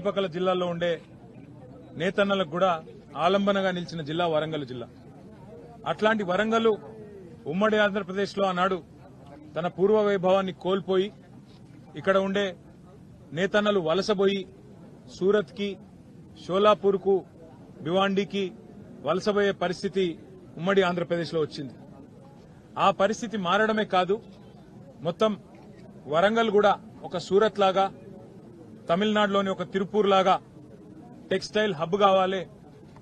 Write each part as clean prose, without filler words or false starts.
చుట్టుపక్కల జిల్లాల్లో ఉండే నేతన్నలకు కూడా ఆలంబనగా నిలిచిన జిల్లా వరంగల్ జిల్లా. అట్లాంటి వరంగల్ ఉమ్మడి ఆంధ్రప్రదేశ్లో ఆనాడు తన పూర్వ వైభవాన్ని కోల్పోయి ఇక్కడ ఉండే నేతన్నలు వలసబోయి సూరత్కి, షోలాపూర్కు, భివాండీకి వలసబోయే పరిస్థితి ఉమ్మడి ఆంధ్రప్రదేశ్లో వచ్చింది. ఆ పరిస్థితి మారడమే కాదు, మొత్తం వరంగల్ కూడా ఒక సూరత్ లాగా, తమిళనాడులోని ఒక తిరుపూర్ లాగా టెక్స్టైల్ హబ్ కావాలి,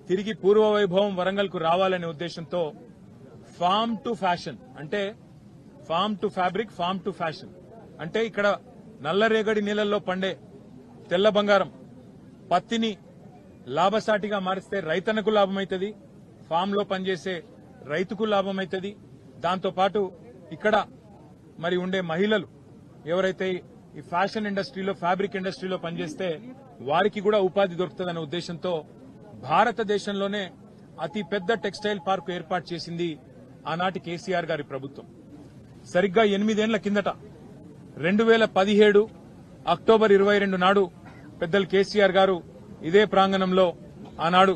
తిరిగి పూర్వ వైభవం వరంగల్ కు రావాలనే ఉద్దేశంతో ఫార్మ్ టు ఫ్యాషన్ అంటే farm to fabric, farm to fashion అంటే ఇక్కడ నల్లరేగడి నీళ్లలో పండే తెల్ల బంగారం పత్తిని లాభసాటిగా మారిస్తే రైతన్నకు లాభమైతుంది, ఫామ్ లో పనిచేసే రైతుకు లాభమైతుంది. దాంతోపాటు ఇక్కడ మరి ఉండే మహిళలు ఎవరైతే ఈ ఫ్యాషన్ ఇండస్ట్రీలో, ఫ్యాబ్రిక్ ఇండస్ట్రీలో పనిచేస్తే వారికి కూడా ఉపాధి దొరుకుతుందనే ఉద్దేశంతో భారతదేశంలోనే అతి పెద్ద టెక్స్టైల్ పార్కు ఏర్పాటు చేసింది ఆనాటి కేసీఆర్ గారి ప్రభుత్వం. సరిగ్గా 8 ఏళ్ల కిందట 2017 అక్టోబర్ 22 నాడు పెద్దలు కేసీఆర్ గారు ఇదే ప్రాంగణంలో ఆనాడు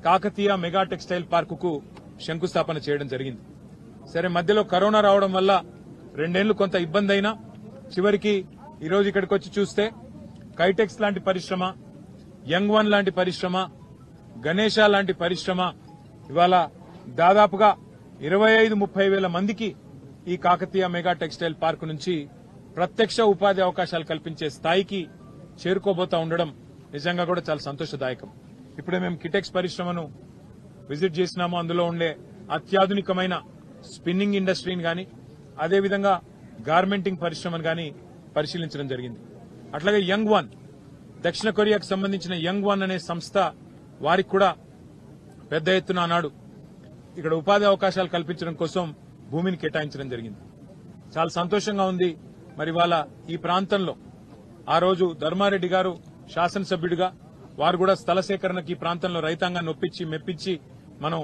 కాకతీయ మెగా టెక్స్టైల్ పార్కుకు శంకుస్థాపన చేయడం జరిగింది. సరే, మధ్యలో కరోనా రావడం వల్ల 2 ఏళ్లు కొంత ఇబ్బంది అయినా చివరికి ఈరోజు ఇక్కడికి వచ్చి చూస్తే కైటెక్స్ లాంటి పరిశ్రమ, యంగ్ వన్ లాంటి పరిశ్రమ, గణేష లాంటి పరిశ్రమ ఇవాళ దాదాపుగా 25-30 వేల మందికి ఈ కాకతీయ మెగా టెక్స్టైల్ పార్కు నుంచి ప్రత్యక్ష ఉపాధి అవకాశాలు కల్పించే స్థాయికి చేరుకోబోతా ఉండడం నిజంగా కూడా చాలా సంతోషదాయకం. ఇప్పుడే మేము కిటెక్స్ పరిశ్రమను విజిట్ చేసినాము. అందులో ఉండే అత్యాధునికమైన స్పిన్నింగ్ ఇండస్ట్రీని గాని, అదేవిధంగా గార్మెంటింగ్ పరిశ్రమను గాని పరిశీలించడం జరిగింది. అట్లాగే యంగ్ వన్, దక్షిణ కొరియాకు సంబంధించిన యంగ్ వన్ అనే సంస్థ, వారికి కూడా పెద్ద ఎత్తున ఆనాడు ఇక్కడ ఉపాధి అవకాశాలు కల్పించడం కోసం భూమిని కేటాయించడం జరిగింది. చాలా సంతోషంగా ఉంది. మరి వాళ్ళ ఈ ప్రాంతంలో ఆ రోజు ధర్మారెడ్డి గారు శాసనసభ్యుడిగా వారు కూడా స్థల సేకరణకి ఈ ప్రాంతంలో రైతాంగాన్ని ఒప్పించి మెప్పించి మనం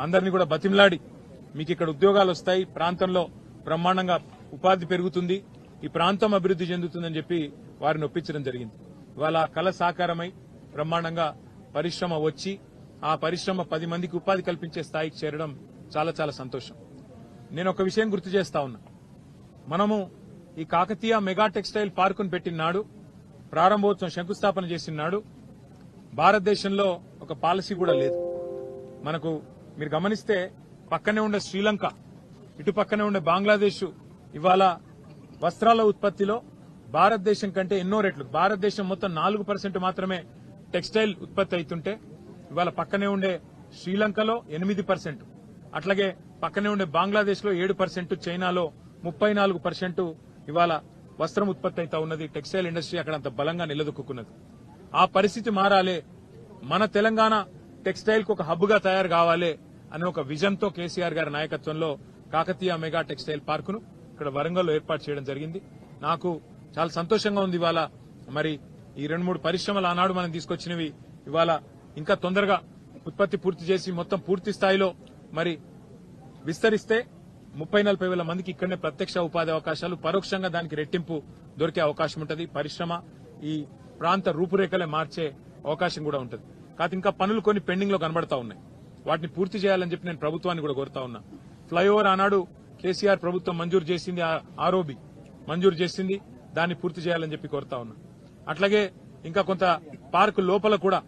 అందరినీ కూడా బతిమలాడి మీకు ఇక్కడ ఉద్యోగాలు వస్తాయి, ప్రాంతంలో బ్రహ్మాండంగా ఉపాధి పెరుగుతుంది, ఈ ప్రాంతం అభివృద్ది చెందుతుందని చెప్పి వారిని ఒప్పించడం జరిగింది. ఇవాళ కళ సాకారమై బ్రహ్మాండంగా పరిశ్రమ వచ్చి ఆ పరిశ్రమ 10 మందికి ఉపాధి కల్పించే స్థాయికి చేరడం చాలా చాలా సంతోషం. నేను ఒక విషయం గుర్తు చేస్తా ఉన్నా. మనము ఈ కాకతీయ మెగా టెక్స్టైల్ పార్కును పెట్టినాడు, ప్రారంభోత్సవం శంకుస్థాపన చేసినాడు, భారతదేశంలో ఒక పాలసీ కూడా లేదు మనకు. మీరు గమనిస్తే పక్కనే ఉండే శ్రీలంక, ఇటు పక్కనే ఉండే బంగ్లాదేశ్ ఇవాళ వస్త్రాల ఉత్పత్తిలో భారతదేశం కంటే ఎన్నో రెట్లు, భారతదేశం మొత్తం 4% మాత్రమే టెక్స్టైల్ ఉత్పత్తి అవుతుంటే ఇవాళ పక్కనే ఉండే శ్రీలంకలో 8%, అట్లాగే పక్కనే ఉండే బంగ్లాదేశ్ లో 7%, చైనాలో 34% ఇవాళ వస్త్రం ఉత్పత్తి అవుతా ఉన్నది. టెక్స్టైల్ ఇండస్ట్రీ అక్కడ అంత బలంగా నిలదొక్కున్నది. ఆ పరిస్థితి మారాలి, మన తెలంగాణ టెక్స్టైల్ కు ఒక హబ్ గా తయారు కావాలి అనే ఒక విజన్ తో కేసీఆర్ గారి నాయకత్వంలో కాకతీయ మెగా టెక్స్టైల్ పార్కును ఇక్కడ వరంగల్లో ఏర్పాటు చేయడం జరిగింది. నాకు చాలా సంతోషంగా ఉంది. ఇవాళ మరి ఈ 2-3 పరిశ్రమలు ఆనాడు మనం తీసుకొచ్చినవి ఇవాళ ఇంకా తొందరగా ఉత్పత్తి పూర్తి చేసి మొత్తం పూర్తి స్థాయిలో మరి విస్తరిస్తే 30-40 వేల మందికి ఇక్కడనే ప్రత్యక్ష ఉపాధి అవకాశాలు, పరోక్షంగా దానికి రెట్టింపు దొరికే అవకాశం ఉంటుంది. పరిశ్రమ ఈ ప్రాంత రూపురేఖలే మార్చే అవకాశం కూడా ఉంటుంది. కాదు ఇంకా పనులు కొన్ని పెండింగ్ లో కనబడతా ఉన్నాయి, వాటిని పూర్తి చేయాలని చెప్పి నేను ప్రభుత్వాన్ని కూడా కోరుతా ఉన్నా. ఫ్లైఓవర్ ఆనాడు కేసీఆర్ ప్రభుత్వం మంజూరు చేసింది, ఆర్ఓబి మంజూరు చేసింది, దాన్ని పూర్తి చేయాలని చెప్పి కోరుతా ఉన్నా. అట్లాగే ఇంకా కొంత పార్క్ లోపల కూడా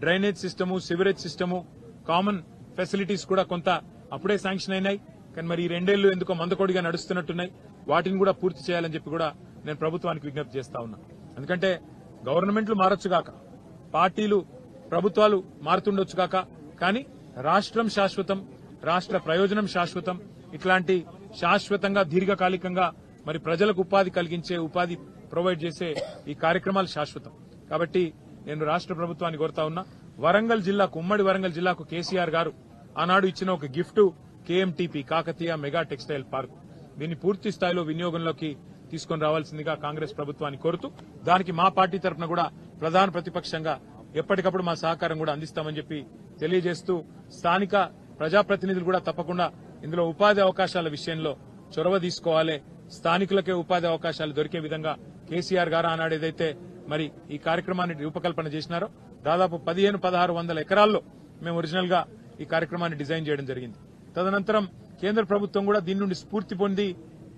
drainage system, sewerage system, common facilities కూడా కొంత అప్పుడే శాంక్షన్ అయినాయి. కానీ మరి ఈ 2 ఏళ్లు ఎందుకో మందకొడిగా నడుస్తున్నట్టున్నాయి, వాటిని కూడా పూర్తి చేయాలని చెప్పి కూడా నేను ప్రభుత్వానికి విజ్ఞప్తి చేస్తా ఉన్నా. ఎందుకంటే గవర్నమెంట్లు మారొచ్చుగాక, పార్టీలు ప్రభుత్వాలు మారుతుండొచ్చుగాక, కానీ రాష్ట్రం శాశ్వతం, రాష్ట్ర ప్రయోజనం శాశ్వతం. ఇట్లాంటి శాశ్వతంగా దీర్ఘకాలికంగా మరి ప్రజలకు ఉపాధి కలిగించే, ఉపాధి ప్రొవైడ్ చేసే ఈ కార్యక్రమాలు శాశ్వతం. కాబట్టి నేను రాష్ట్ర ప్రభుత్వాన్ని కోరుతా ఉన్నా, వరంగల్ జిల్లాకు, ఉమ్మడి వరంగల్ జిల్లాకు కేసీఆర్ గారు ఆనాడు ఇచ్చిన ఒక gift KMTP, Kakatiya mega textile park. దీన్ని పూర్తి స్థాయిలో వినియోగంలోకి తీసుకుని రావాల్సిందిగా కాంగ్రెస్ ప్రభుత్వాన్ని కోరుతూ, దానికి మా పార్టీ తరఫున కూడా ప్రధాన ప్రతిపక్షంగా ఎప్పటికప్పుడు మా సహకారం కూడా అందిస్తామని చెప్పి తెలియజేస్తూ, స్థానిక ప్రజాప్రతినిధులు కూడా తప్పకుండా ఇందులో ఉపాధి అవకాశాల విషయంలో చొరవ తీసుకోవాలి. స్థానికులకే ఉపాధి అవకాశాలు దొరికే విధంగా కేసీఆర్ గారు ఆనాడు ఏదైతే మరి ఈ కార్యక్రమాన్ని రూపకల్పన చేసినారో దాదాపు 1500-1600 ఎకరాల్లో మేము ఒరిజినల్ గా ఈ కార్యక్రమాన్ని డిజైన్ చేయడం జరిగింది. తదనంతరం కేంద్ర ప్రభుత్వం కూడా దీని నుండి స్ఫూర్తి పొంది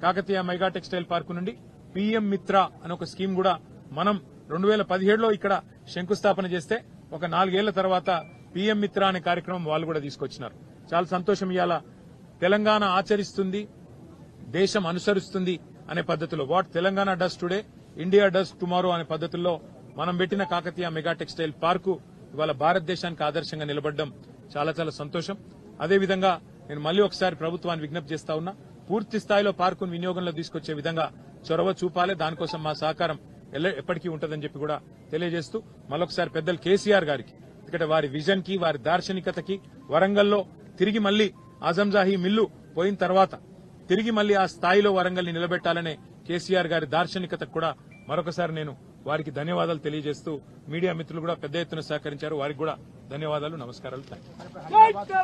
కాకతీయ మెగా టెక్స్టైల్ పార్క్ నుండి పీఎం మిత్ర అనే ఒక స్కీమ్ కూడా మనం 2017లో ఇక్కడ శంకుస్థాపన చేస్తే ఒక 4 ఏళ్ల తర్వాత పీఎం మిత్ర అనే కార్యక్రమం వాళ్ళు కూడా తీసుకొచ్చినారు. చాలా సంతోషం. ఇవాళ తెలంగాణ ఆచరిస్తుంది, దేశం అనుసరిస్తుంది అనే పద్ధతిలో what Telangana does today India does tomorrow అనే పద్ధతుల్లో మనం పెట్టిన కాకతీయ మెగా టెక్స్టైల్ పార్కు ఇవాళ భారతదేశానికి ఆదర్శంగా నిలబడడం చాలా చాలా సంతోషం. అదేవిధంగా నేను మళ్లీ ఒకసారి ప్రభుత్వాన్ని విజ్ఞప్తి చేస్తా ఉన్నా, పూర్తి స్థాయిలో పార్కును వినియోగంలో తీసుకొచ్చే విధంగా చొరవ చూపాలి. దానికోసం మా సహకారం ఎప్పటికీ ఉంటుందని చెప్పి కూడా తెలియజేస్తూ మరొకసారి పెద్దలు కేసీఆర్ గారికి, ఎందుకంటే వారి విజన్ కి వారి దార్శనికతకి వరంగల్లో తిరిగి మళ్లీ ఆజంజాహీ మిల్లు పోయిన తర్వాత తిరిగి మళ్లీ ఆ స్థాయిలో వరంగల్ ని నిలబెట్టాలనే కేసీఆర్ గారి దార్శనికతకు కూడా మరొకసారి నేను వారికి ధన్యవాదాలు తెలియజేస్తూ మీడియా మిత్రులు కూడా పెద్ద ఎత్తున సహకరించారు. వారికి కూడా ధన్యవాదాలు, నమస్కారాలు. థాంక్యూ.